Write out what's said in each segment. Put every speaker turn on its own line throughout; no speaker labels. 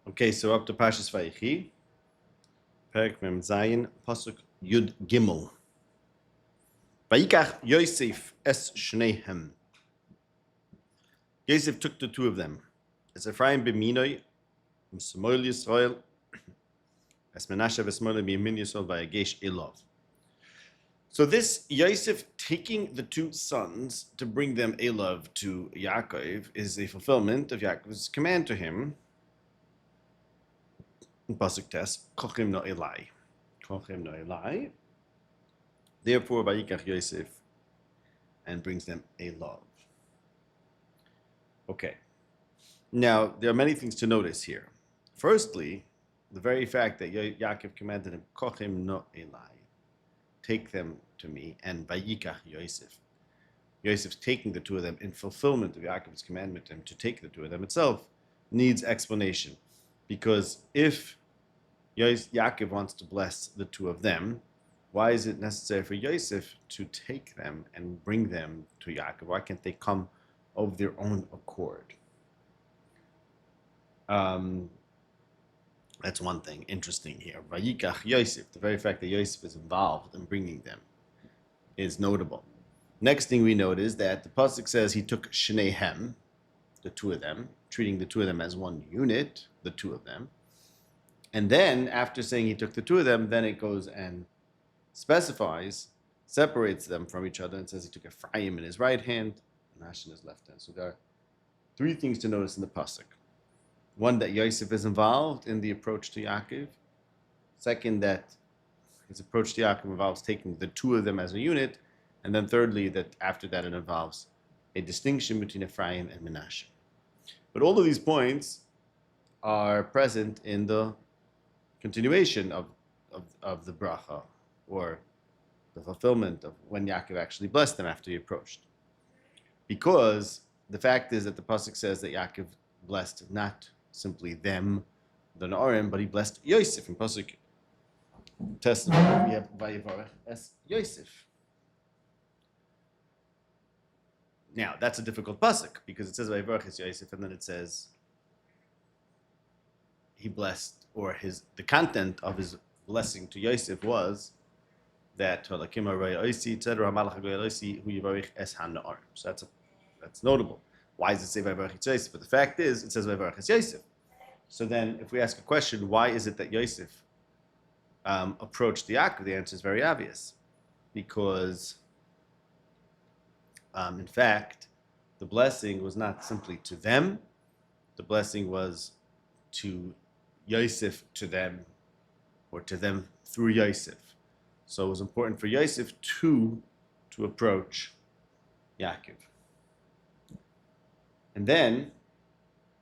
Okay, so up to Pashas Vaychi, Perek Mem Zayin, Pasuk Yud Gimel. Vayikach Yosef S12. Yosef took the two of them. As Ephraim b'minoi, M'Smoil Yisrael, as Menashe v'Smoil b'Yamin Yisrael v'Yagesh Elov. So this Yosef taking the two sons to bring them Elov to Yaakov is a fulfillment of Yaakov's command to him. In Pasuk Tes, Kochim no Elai. Kochim no Elai. Therefore, Vayikach Yosef and brings them Elov. Okay. Now, there are many things to notice here. Firstly, the very fact that Yaakov commanded him, Kochim no Elai, take them to me, and Vayikach Yosef. Yosef's taking the two of them in fulfillment of Yaakov's commandment to him to take the two of them itself needs explanation. Because if Yaakov wants to bless the two of them, why is it necessary for Yosef to take them and bring them to Yaakov? Why can't they come of their own accord? That's one thing interesting here. Vayikach Yosef, the very fact that Yosef is involved in bringing them, is notable. Next thing we note is that the pasuk says he took Shneihem, the two of them, treating the two of them as one unit, the two of them. And then, after saying he took the two of them, then it goes and specifies, separates them from each other, and says he took Ephraim in his right hand, Menashe in his left hand. So there are three things to notice in the pasuk. One, that Yosef is involved in the approach to Yaakov. Second, that his approach to Yaakov involves taking the two of them as a unit. And then thirdly, that after that it involves a distinction between Ephraim and Menashe. But all of these points are present in the continuation of the bracha, or the fulfillment of when Yaakov actually blessed them after he approached. Because the fact is that the pasuk says that Yaakov blessed not simply them, the Na'arim, but he blessed Yosef. In pasuk Testament, we have Vayivarech as Yosef. Now, that's a difficult pasuk, because it says Vayivarech as Yosef, and then it says he blessed, or the content of his blessing to Yosef was that so that's notable. Why does it say Vayivarech Yosef? But the fact is, it says Vayivarech Yosef. So then, if we ask a question, why is it that Yosef approached the Yaakov? The answer is very obvious, because in fact, the blessing was not simply to them. The blessing was to Yosef to them, or to them through Yosef. So it was important for Yosef to approach Yaakov. And then,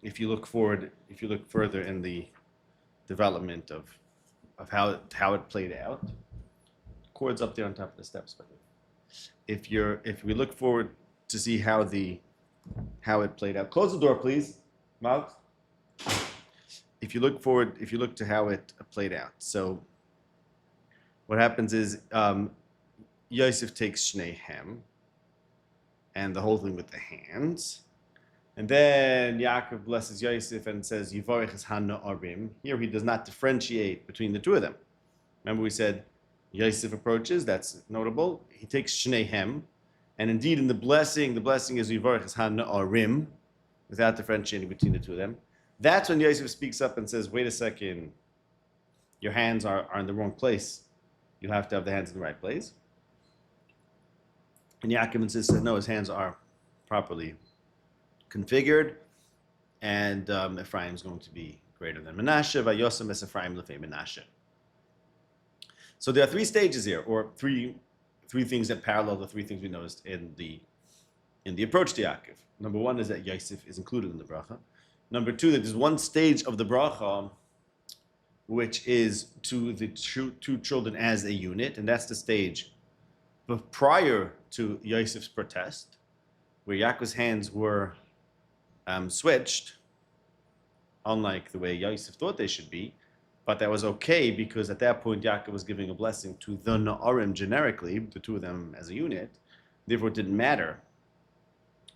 if you look further in the development of how it played out, the chord's up there on top of the steps. But if we look forward to see how it played out, close the door, please, Mouth. If you look to how it played out, so what happens is Yosef takes Shneihem and the whole thing with the hands. And then Yaakov blesses Yosef and says, Yivarech es ha-na'arim. Here he does not differentiate between the two of them. Remember we said Yosef approaches, that's notable. He takes Shneihem. And indeed in the blessing is Yivarech es ha-na'arim, without differentiating between the two of them. That's when Yosef speaks up and says, wait a second, your hands are in the wrong place. You have to have the hands in the right place. And Yaakov insists that no, his hands are properly configured, and Ephraim is going to be greater than Menashe. Vayosem es Ephraim lefei Menashe. So there are three stages here, or three things that parallel the three things we noticed in the approach to Yaakov. Number one is that Yosef is included in the bracha. Number two, that there's one stage of the bracha which is to the two children as a unit, and that's the stage prior to Yosef's protest, where Yaakov's hands were switched, unlike the way Yosef thought they should be, but that was okay because at that point Yaakov was giving a blessing to the Na'arim generically, the two of them as a unit. Therefore, it didn't matter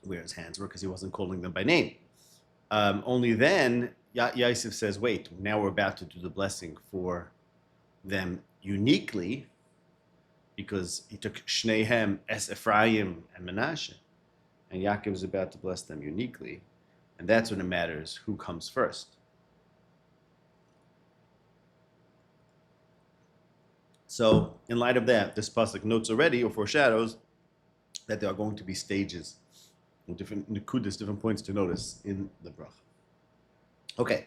where his hands were because he wasn't calling them by name. Only then Yosef says, wait, now we're about to do the blessing for them uniquely, because he took Shnehem, Ephraim, and Menashe, and Yaakov is about to bless them uniquely, and that's when it matters who comes first. So, in light of that, this pasuk notes already, or foreshadows, that there are going to be stages, different nekudas, different points to notice in the bracha. Okay,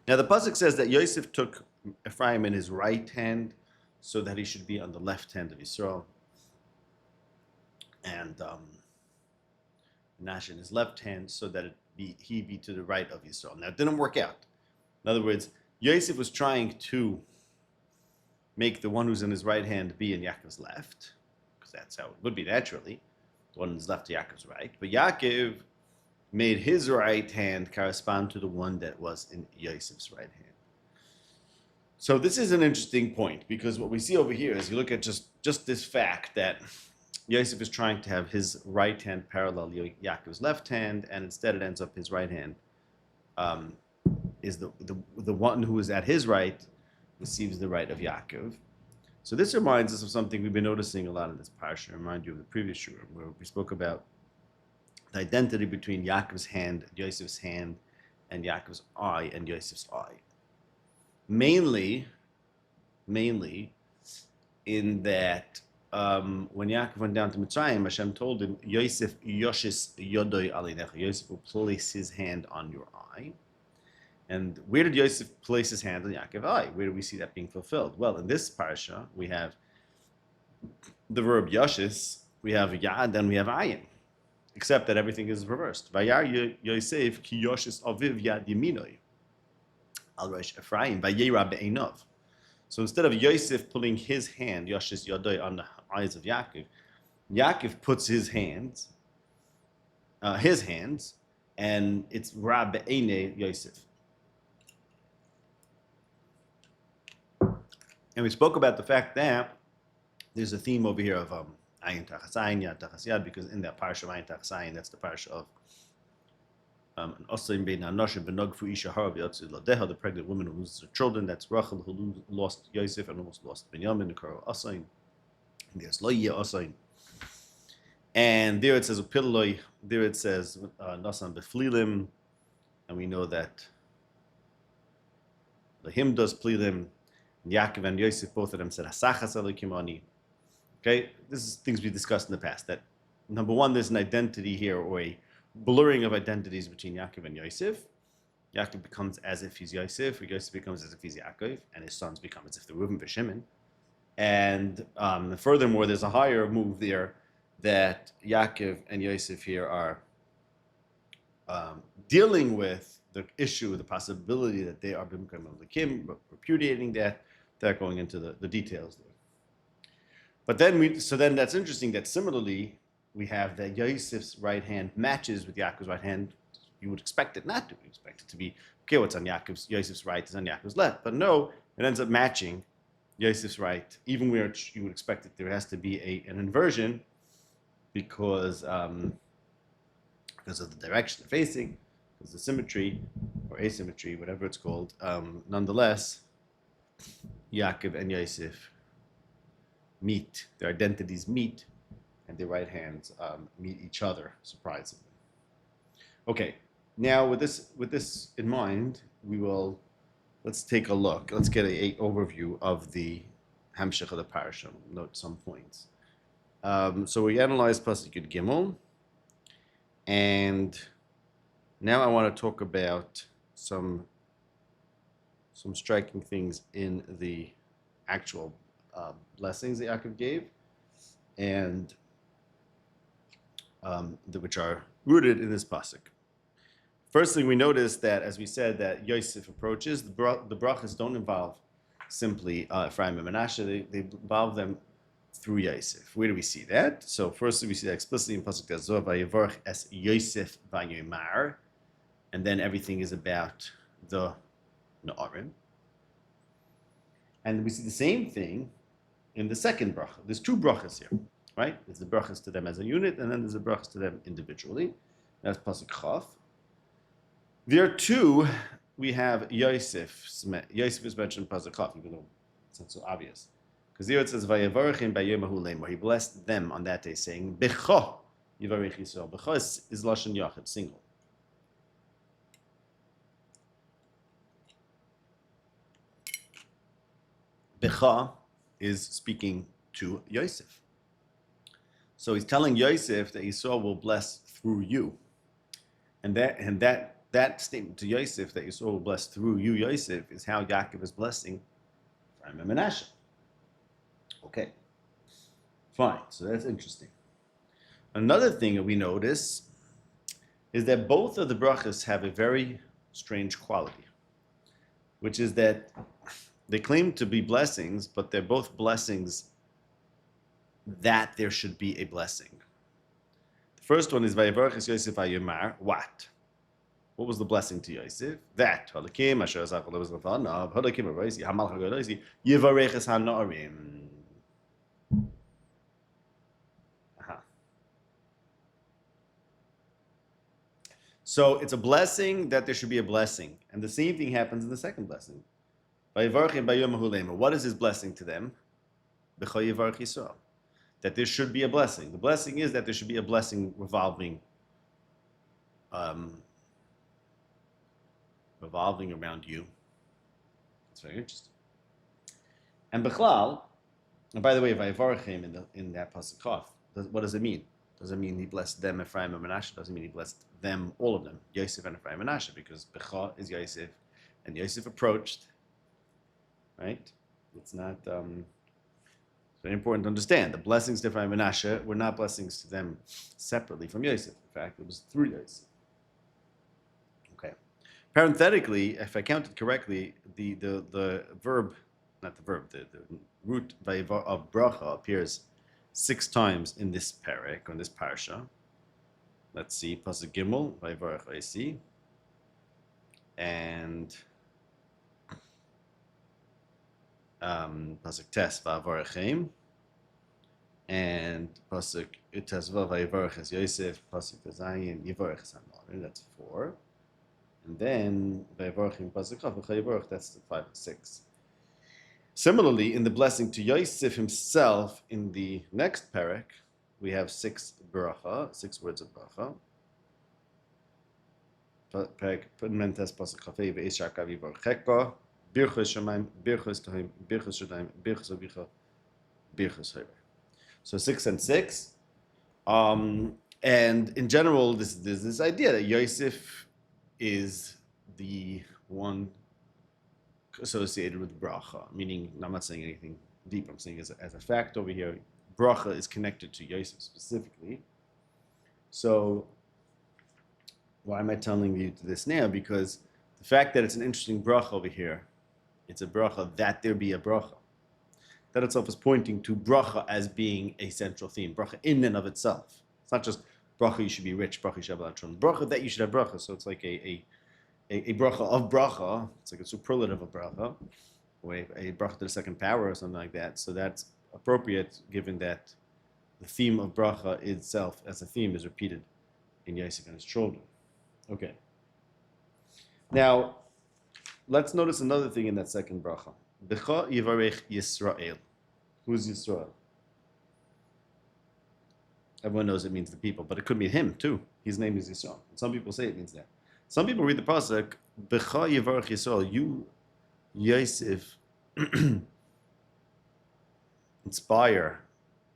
now the pasuk says that Yosef took Ephraim in his right hand, so that he should be on the left hand of Yisrael, and Menashe in his left hand, so that he be to the right of Yisrael. Now, it didn't work out. In other words, Yosef was trying to make the one who's in his right hand be in Yaakov's left, because that's how it would be naturally. The one in his left to Yaakov's right. But Yaakov made his right hand correspond to the one that was in Yosef's right hand. So this is an interesting point, because what we see over here is, you look at just this fact that Yosef is trying to have his right hand parallel Yaakov's left hand, and instead it ends up his right hand is the one who is at his right receives the right of Yaakov. So this reminds us of something we've been noticing a lot in this parsha. I remind you of the previous shiur, where we spoke about the identity between Yaakov's hand, Yosef's hand, and Yaakov's eye and Yosef's eye. Mainly in that when Yaakov went down to Mitzrayim, Hashem told him, Yosef yoshis yodoi alinecha. Yosef will place his hand on your eye. And where did Yosef place his hand on Yaakov's eye? Where do we see that being fulfilled? Well, in this parasha, we have the verb yoshis, we have yad, and we have ayin. Except that everything is reversed. Vayar Yosef ki yoshis aviv yad yaminoi. Al rosh Ephraim, vayera be'enov. So instead of Yosef pulling his hand, yoshis yodoi, on the eyes of Yaakov, Yaakov puts his hands, and it's ra be'ene Yosef. And we spoke about the fact that there's a theme over here of ayin tachas ayin, yad tachas yad, because in that parsha of ayin tachas ayin, that's the parsha of the pregnant woman who loses her children. That's Rachel, who lost Yosef and almost lost Binyamin, the Karo Asain. And there's Loye Asain. And there it says Upiloi, there it says Nasan Beflilim, and we know that Lahim does Plilim. Yaakov and Yosef, both of them said Hasachas Elokim Ani. Okay, this is things we discussed in the past. That number one, there's an identity here, or a blurring of identities between Yaakov and Yosef. Yaakov becomes as if he's Yosef, or Yosef becomes as if he's Yaakov, and his sons become as if they're Reuben v'Shimon. And furthermore, there's a higher move there that Yaakov and Yosef here are dealing with the issue, the possibility that they are Bimkam Elikim, repudiating that. They're going into the details there. But then then that's interesting that similarly we have that Yosef's right hand matches with Yaakov's right hand. You would expect it not to. You expect it to be, okay, what's on Yosef's right is on Yaakov's left. But no, it ends up matching Yosef's right, even where you would expect that there has to be an inversion because of the direction they're facing, because the symmetry or asymmetry, whatever it's called. Nonetheless, Yaakov and Yosef meet, their identities meet, and their right hands meet each other, surprisingly. Okay, now with this in mind, let's take a look. Let's get an overview of the Hamshech of the parasha. Note some points. So we analyzed Pasuk Yud Gimel, and now I want to talk about some striking things in the actual blessings that Yaakov gave, and which are rooted in this pasuk. First thing we notice that, as we said, that Yosef approaches, the brachas don't involve simply Ephraim and Menashe, they involve them through Yosef. Where do we see that? So firstly, we see that explicitly in pasuk Tazor, Vayevorach es Yosef vayomar, and then everything is about the Na'arim. And we see the same thing in the second bracha. There's two brachas here, right? There's the brachas to them as a unit, and then there's the brachas to them individually. That's pasuk Chaf. There too, we have Yosef. Yosef is mentioned in Pasuk, even though it's not so obvious. Because here it says, Vayavarchim b'yomahu lemor. He blessed them on that day, saying, Becho yivarech Yisrael. Becho is Lashon Yachid, single. Becha is speaking to Yosef. So he's telling Yosef that Yisrael will bless through you. And that statement to Yosef that Yisrael will bless through you, Yosef, is how Yaakov is blessing Ephraim and Menashe. Okay. Fine. So that's interesting. Another thing that we notice is that both of the brachas have a very strange quality, which is that they claim to be blessings, but they're both blessings that there should be a blessing. The first one is Vayivarech Yosef Ayomar. What? What was the blessing to Yosef? That. Halakim asher azach olevas lefanav. Halakim aroisi hamalch hagodoisi yivareches hanarim. So it's a blessing that there should be a blessing, and the same thing happens in the second blessing. What is his blessing to them? That there should be a blessing. The blessing is that there should be a blessing revolving around you. It's very interesting. And Bechlal, and by the way, Vayivarchim in that pasuk, what does it mean? Does it mean he blessed them, Ephraim and Menashe? Doesn't mean he blessed them, all of them, Yosef and Ephraim and Menashe, because Becha is Yosef, and Yosef approached. Right? It's not. It's very important to understand. The blessings to Ephraim and Menashe were not blessings to them separately from Yosef. In fact, it was through Yosef. Okay. Parenthetically, if I counted correctly, the verb, not the verb, the root of bracha appears 6 times in this parak, on this parsha. Let's see, pasuk gimel, vayivarech Oisi, and pasuk tes va'avarechim, and pasuk tesva vayivarech Yosef, pasuk tezayin yivarech hanarim. That's 4, and then vayivarechim pasuk chaf v'chayivarech. That's the 5 and 6. Similarly, in the blessing to Yosef himself, in the next parak, we have 6 bracha, 6 words of bracha. Parak mentes pasuk chafei ve'esh Yaakov yivarcheka, birchos shamayim, birchos tohim, birchos shadayim, birchos avicha, birchos hayver. So 6 and 6. And in general, there's this idea that Yosef is the one associated with bracha, meaning, I'm not saying anything deep, I'm saying as a fact over here, bracha is connected to Yosef specifically. So why am I telling you this now? Because the fact that it's an interesting bracha over here, it's a bracha that there be a bracha. That itself is pointing to bracha as being a central theme, bracha in and of itself. It's not just bracha you should be rich, bracha you should have bracha that you should have bracha. So it's like a bracha of bracha, it's like a superlative of bracha, or a bracha to the second power or something like that. So that's appropriate given that the theme of bracha itself as a theme is repeated in Yosef and his children. Okay. Now, let's notice another thing in that second bracha. Becha yivarech Yisrael. Who's Yisrael? Everyone knows it means the people, but it could mean him too. His name is Yisrael. And some people say it means that. Some people read the pasuk, Becha yivarech Yisrael, you, Yosef, inspire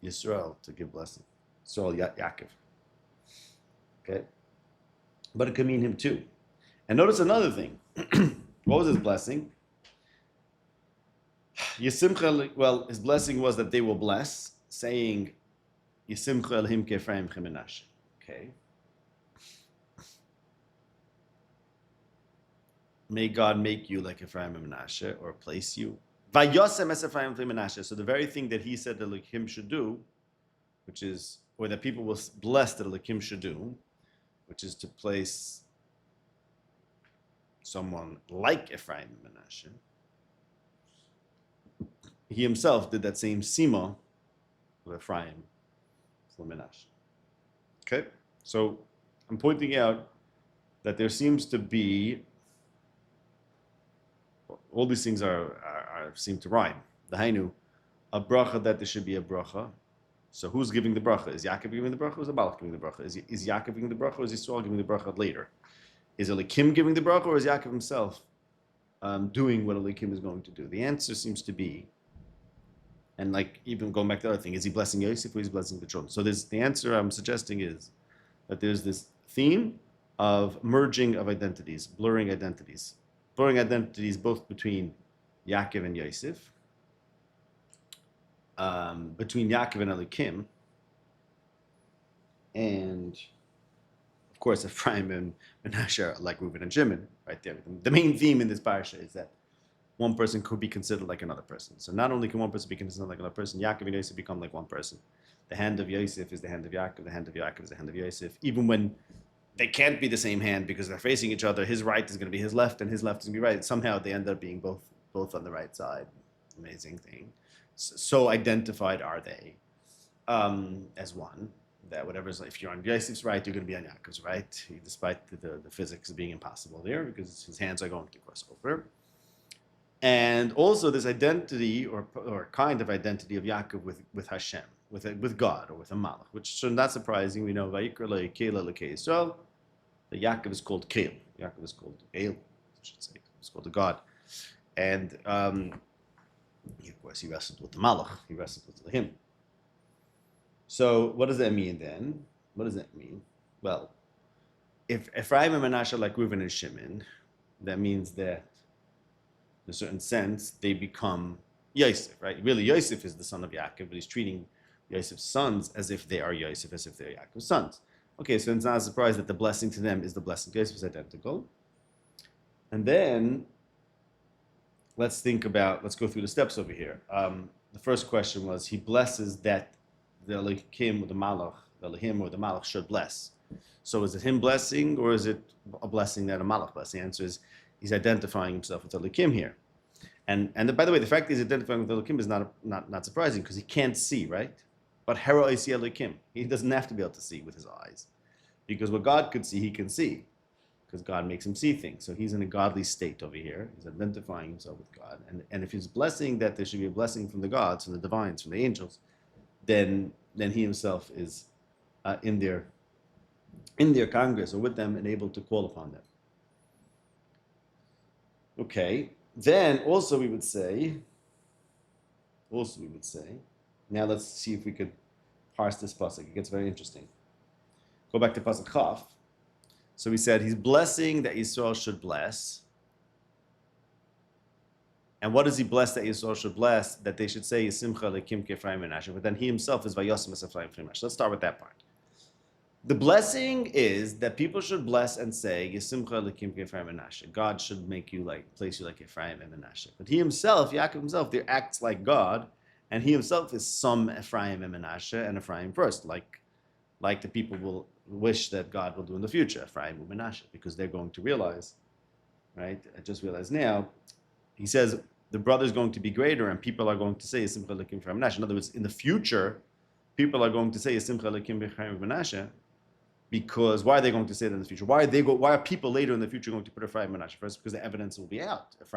Yisrael to give blessing. Yisrael, Yaakov. Okay? But it could mean him too. And notice another thing. What was his blessing? Yisimcha, well, his blessing was that they will bless, saying, Yisimcha Elohim ke'Ephraim Menashe. Okay? May God make you like Ephraim and Menashe, or place you. Vayosem es Ephraim and Menashe. So the very thing that he said that Elohim should do, which is, or that people will bless that Elohim should do, which is to place someone like Ephraim and Menashe. He himself did that same sima of Ephraim for Menashe. Okay? So I'm pointing out that there seems to be all these things seem to rhyme. The Hainu, a bracha that there should be a bracha. So who's giving the bracha? Is Yaakov giving the bracha or is the Malach giving the bracha? Is Yaakov giving the bracha or is Yisrael giving the bracha later? Is Elikim giving the bracha or is Yaakov himself doing what Elikim is going to do? The answer seems to be, and like even going back to the other thing, is he blessing Yosef or is he blessing the children? So the answer I'm suggesting is that there's this theme of merging of identities, blurring identities both between Yaakov and Yosef, between Yaakov and Elikim, and of course Ephraim and Menashe are like Reuben and Shimon, right there. The main theme in this parasha is that one person could be considered like another person. So not only can one person be considered like another person, Yaakov and Yosef become like one person. The hand of Yosef is the hand of Yaakov, the hand of Yaakov is the hand of Yosef. Even when they can't be the same hand because they're facing each other, his right is going to be his left and his left is going to be right. Somehow they end up being both on the right side. Amazing thing. So identified are they as one, that whatever's, if you're on Yosef's right, you're going to be on Yaakov's right, despite the physics being impossible there because his hands are going to cross over. And also this identity or kind of identity of Yaakov with Hashem, with God or with a Malach, which is not surprising. We know Vayikra le'Kela le'Yisrael, that Yaakov is called Kel. Yaakov is called El, I should say. It's called a God. And of course, he wrestled with the Malach. He wrestled with him. So what does that mean then? What does that mean? Well, if Ephraim and Menashe are like Reuben and Shimon, that means that in a certain sense, they become Yosef, right? Really, Yosef is the son of Yaakov, but he's treating Yosef's sons as if they are Yosef, as if they're Yaakov's sons. Okay, so it's not a surprise that the blessing to them is the blessing to Yosef is identical. And then let's go through the steps over here. The first question was, he blesses that the Elohim or the Malach should bless. So is it him blessing or is it a blessing that a Malach blesses? The answer is he's identifying himself with Elohim here. And by the way, the fact that he's identifying with Elohim is not surprising because he can't see, right? But Hera Isi Elohim, he doesn't have to be able to see with his eyes. Because what God could see, he can see. Because God makes him see things. So he's in a godly state over here. He's identifying himself with God. And if he's blessing that there should be a blessing from the gods, from the divines, from the angels, then he himself is in their congress or with them and able to call upon them. Okay, then also we would say, now let's see if we could parse this pasuk. It gets very interesting. Go back to pasuk Chaf. So we said he's blessing that Yisrael should bless. And what does he bless that Yisrael should bless? That they should say Yisimcha lekim k'Ephraim Menashe. But then he himself is Vayosem es Ephraim Menashe. Let's start with that part. The blessing is that people should bless and say Yisimcha lekim k'Ephraim Menashe. God should place you like Ephraim and Menashe. But he himself, Yaakov himself, there acts like God, and he himself is some Ephraim and Menashe, and Ephraim first, like the people will wish that God will do in the future, Ephraim and Menashe, because they're going to realize, right? I just realized now. He says the brother is going to be greater, and people are going to say Yisimcha lekim k'Ephraim Menashe. In other words, in the future, people are going to say Yisimcha lekim k'Ephraim Menashe. Because why are they going to say that in the future? Why are people later in the future going to put Ephraim and Menashe first? Because the evidence will be out. It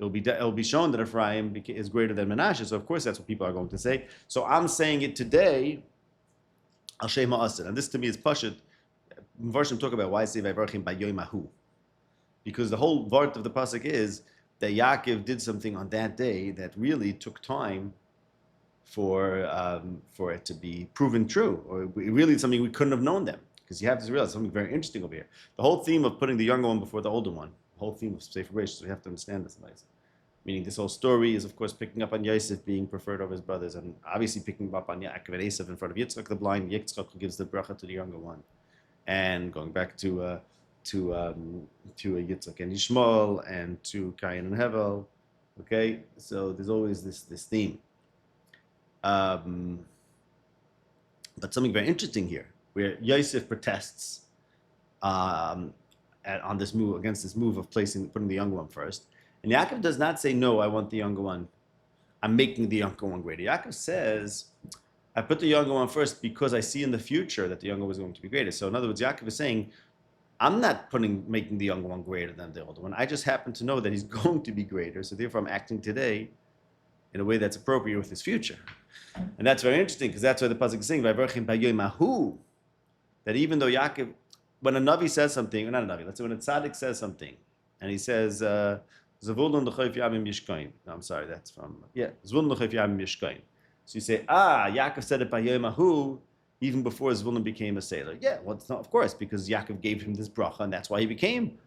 will be shown that Ephraim is greater than Menashe. So of course that's what people are going to say. So I'm saying it today. Al Shema Asad, and this to me is Pashut. Mvarshim talk about why I say Vayvarchim Bayomahu, because the whole vart of the pasuk is that Yaakov did something on that day that really took time for it to be proven true, or really something we couldn't have known them. Because you have to realize something very interesting over here. The whole theme of putting the younger one before the older one, the whole theme of Sefer Bereshit, so we have to understand this. Meaning this whole story is, of course, picking up on Yosef being preferred over his brothers, and obviously picking up on Yaakov and Esav in front of Yitzchak the blind. Yitzchak who gives the bracha to the younger one, and going back to Yitzchak and Yishmael, and to Cain and Hevel. Okay, so there's always this theme. But something very interesting here, where Yosef protests on this move against this move of putting the younger one first. And Yaakov does not say, no, I want the younger one. I'm making the younger one greater. Yaakov says, I put the younger one first because I see in the future that the younger one is going to be greater. So in other words, Yaakov is saying, I'm not making the younger one greater than the older one. I just happen to know that he's going to be greater, so therefore I'm acting today in a way that's appropriate with his future. And that's very interesting, because that's why the pasuk is saying, that even though Yaakov, when a Navi says something, or not a Navi, let's say when a tzaddik says something, and he says, Zavulun l'chayf yamim yishkoin. No, I'm sorry, that's from, Zavulun l'chayf yamim yishkoin. So you say, Yaakov said it by Yomahu, even before Zvulun became a sailor. Yeah, well, it's not, of course, because Yaakov gave him this bracha, and that's why he became,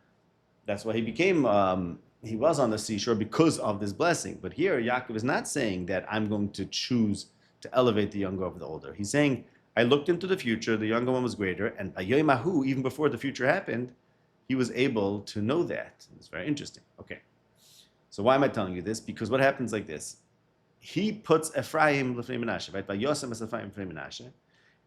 he was on the seashore because of this blessing. But here, Yaakov is not saying that I'm going to choose to elevate the younger over the older. He's saying, I looked into the future, the younger one was greater, and by Yomahu, even before the future happened, he was able to know that. It's very interesting. Okay. So why am I telling you this? Because what happens like this? He puts Ephraim l'fnei Menashe, right? By Yosem as Ephraim l'fnei Menashe.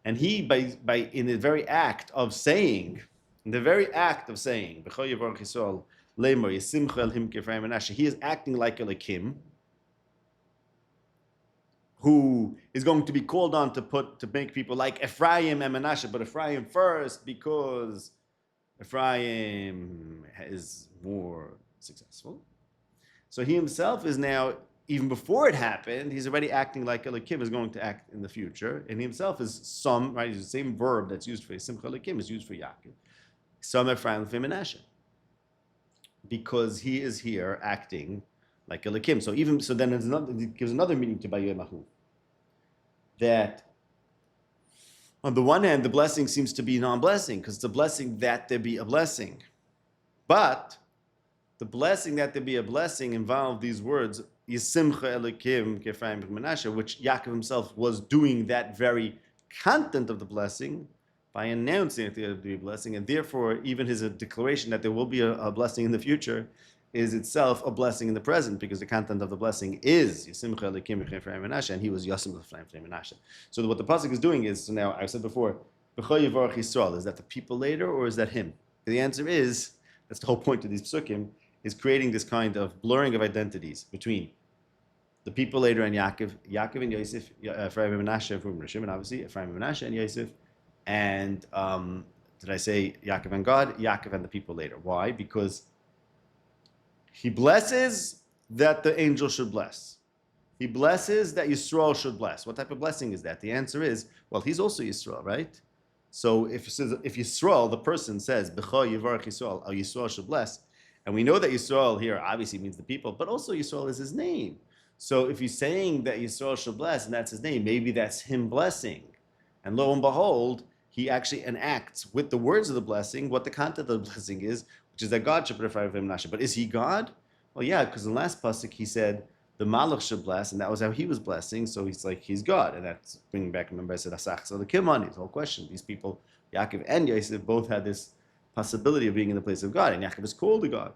And he, by in the very act of saying, B'chol Yevorach Yisrael, Lemor, Yisimcha El Him K'Ephraim Menashe, he is acting like Elokim, who is going to be called on to make people like Ephraim and Menashe, but Ephraim first because Ephraim is more successful. So he himself is now, even before it happened, he's already acting like Elokim is going to act in the future. And he himself is some, right? He's the same verb that's used for Simcha Elokim is used for Yaakov. Some Ephraim L'fnei Menashe. Because he is here acting like Elokim. So then it gives another meaning to Bayemahu. That on the one hand, the blessing seems to be non-blessing, because it's a blessing that there be a blessing. But the blessing that there be a blessing involved these words, Yisimcha Elokim K'Ephraim Menashe, which Yaakov himself was doing that very content of the blessing by announcing that there will be a blessing, and therefore even his declaration that there will be a blessing in the future is itself a blessing in the present, because the content of the blessing is Yisimcha Elokim K'Ephraim Menashe, and he was Yosim Ephraim Menashe. So what the pasuk is doing is, so now I said before, B'chol Yevorach Yisrael, is that the people later or is that him? The answer is, that's the whole point of these psukim, is creating this kind of blurring of identities between the people later and Yaakov and Yosef, Ephraim and Menashe, and obviously Ephraim and Menashe and Yosef, and did I say Yaakov and God? Yaakov and the people later. Why? Because he blesses that the angel should bless. He blesses that Yisrael should bless. What type of blessing is that? The answer is, well, he's also Yisrael, right? So if Yisrael, the person says, B'chol Yevorach Yisrael, Yisrael should bless, and we know that Yisrael here obviously means the people, but also Yisrael is his name. So if he's saying that Yisrael should bless, and that's his name, maybe that's him blessing. And lo and behold, he actually enacts with the words of the blessing what the content of the blessing is, which is that God should purify him. But is he God? Well, yeah, because in the last pasuk he said the Malach should bless, and that was how he was blessing. So he's like, he's God. And that's bringing back, remember I said, Asach, so the Kimani, the whole question. These people, Yaakov and Yosef, both had this possibility of being in the place of God, and Yaakov is called a God.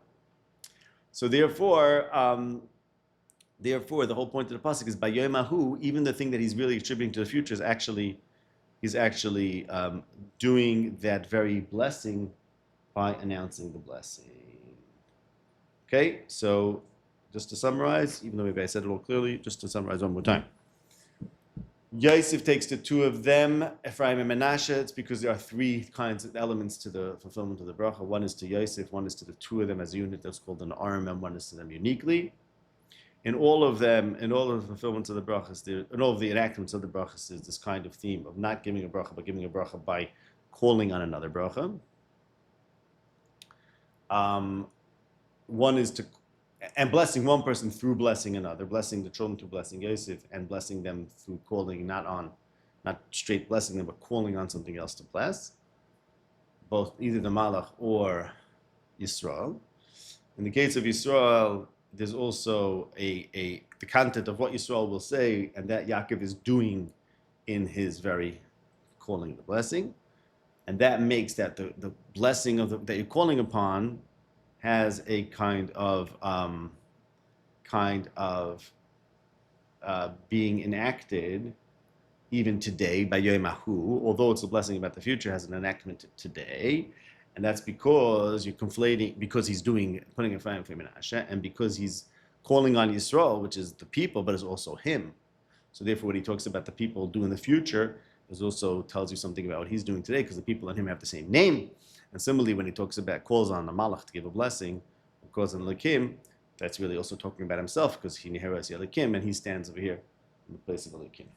So therefore, the whole point of the pasuk is by Yomahu, even the thing that he's really attributing to the future is actually doing that very blessing by announcing the blessing. Okay, so just to summarize, even though maybe I said it all clearly, just to summarize one more time. Yosef takes the two of them, Ephraim and Menashe. It's because there are three kinds of elements to the fulfillment of the bracha. One is to Yosef, one is to the two of them as a unit, that's called an arim, and one is to them uniquely. In all of them, in all of the fulfillments of the brachas, in all of the enactments of the brachas, is this kind of theme of not giving a bracha, but giving a bracha by calling on another bracha. One is to, and blessing one person through blessing another, blessing the children through blessing Yosef, and blessing them through calling, not straight blessing them, but calling on something else to bless, both either the Malach or Yisrael. In the case of Yisrael, there's also the content of what Yisrael will say, and that Yaakov is doing in his very calling the blessing, and that makes that the blessing that you're calling upon has a kind of being enacted even today by Yomahu, although it's a blessing about the future, has an enactment today. And that's because you're conflating, because he's putting Ephraim for Menashe, and because he's calling on Yisrael, which is the people, but is also him. So therefore, what he talks about the people do in the future is also tells you something about what he's doing today, because the people and him have the same name. And similarly, when he calls on the Malach to give a blessing, calls on Elohim, that's really also talking about himself because he Neheras Elohim and he stands over here in the place of Elohim.